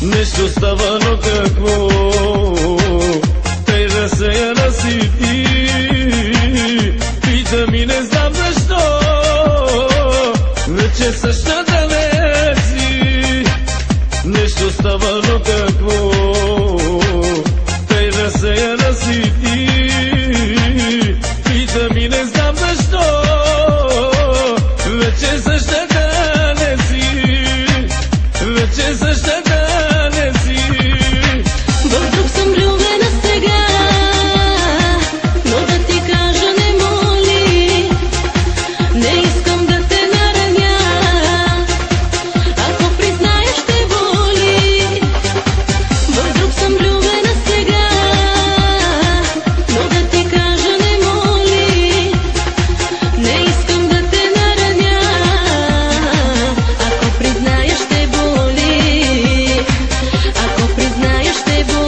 Нещо става, но какво? Тъй да се разсипи. Питам и не знам защо. Вече същата не си. Нещо става, но какво? Тъй да се разсипи. Питам и не знам защо. Вече същата не си. Вече същата. В друг съм влюбена сега, но да ти кажа не моли. Не искам да те нараня, ако признаеш ще боли. В друг съм влюбена сега, но да ти кажа не моли. Не искам да те нараня, ако признаеш ще боли. Ако признаеш ще боли.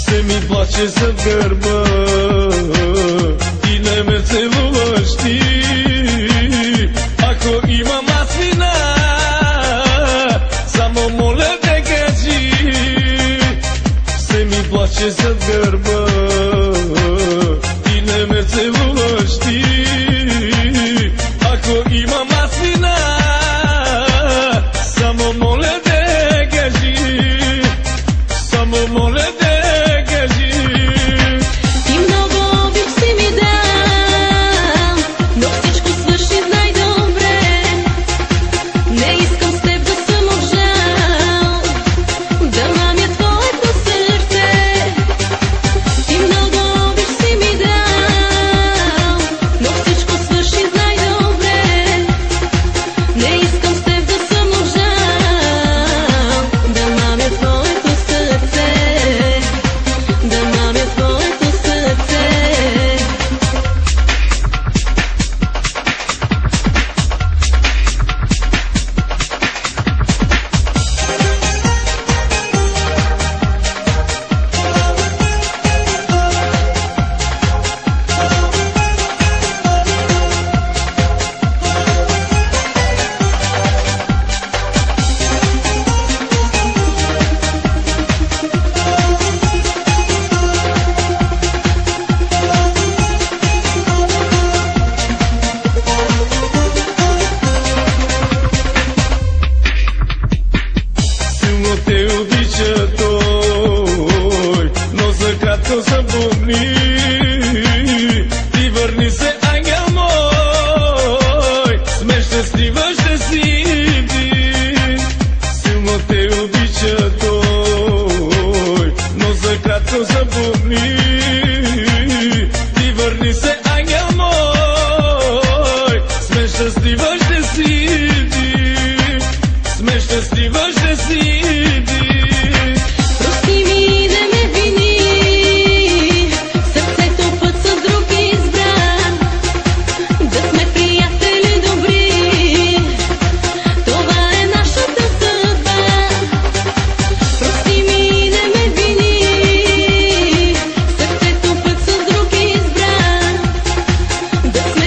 Се ми плаче зад гърба и не ме целуваш ти. Ако имам аз вина, само моля те кажи. Се ми плаче зад гърба и не ме целуваш ти. Ако имам аз вина, само моля те кажи. Само моля те. Ти много обич си ми дал, но всичко свърши знай добре. Не искам с теб да съм обжал, да мамя твоето сърце. Ти много обич си ми дал, но всичко свърши знай добре. Не искам с теб да съм обжал, да мамя твоето сърце. Да мамя твоето сърце. Силно те обича той, но за кратко запомни. Ти върни се, ангел мой, с мен щастлива ще си ти. Силно те обича той, но за кратко запомни. Ти върни се, ангел мой, с мен щастлива ще си ти. С мен щастлива ще си ти. Прости ми и не ме вини, сърцето път с друг избра. Да сме приятели добри, това е нашата съдба. Прости ми и не ме вини, сърцето път с друг избра. Да сме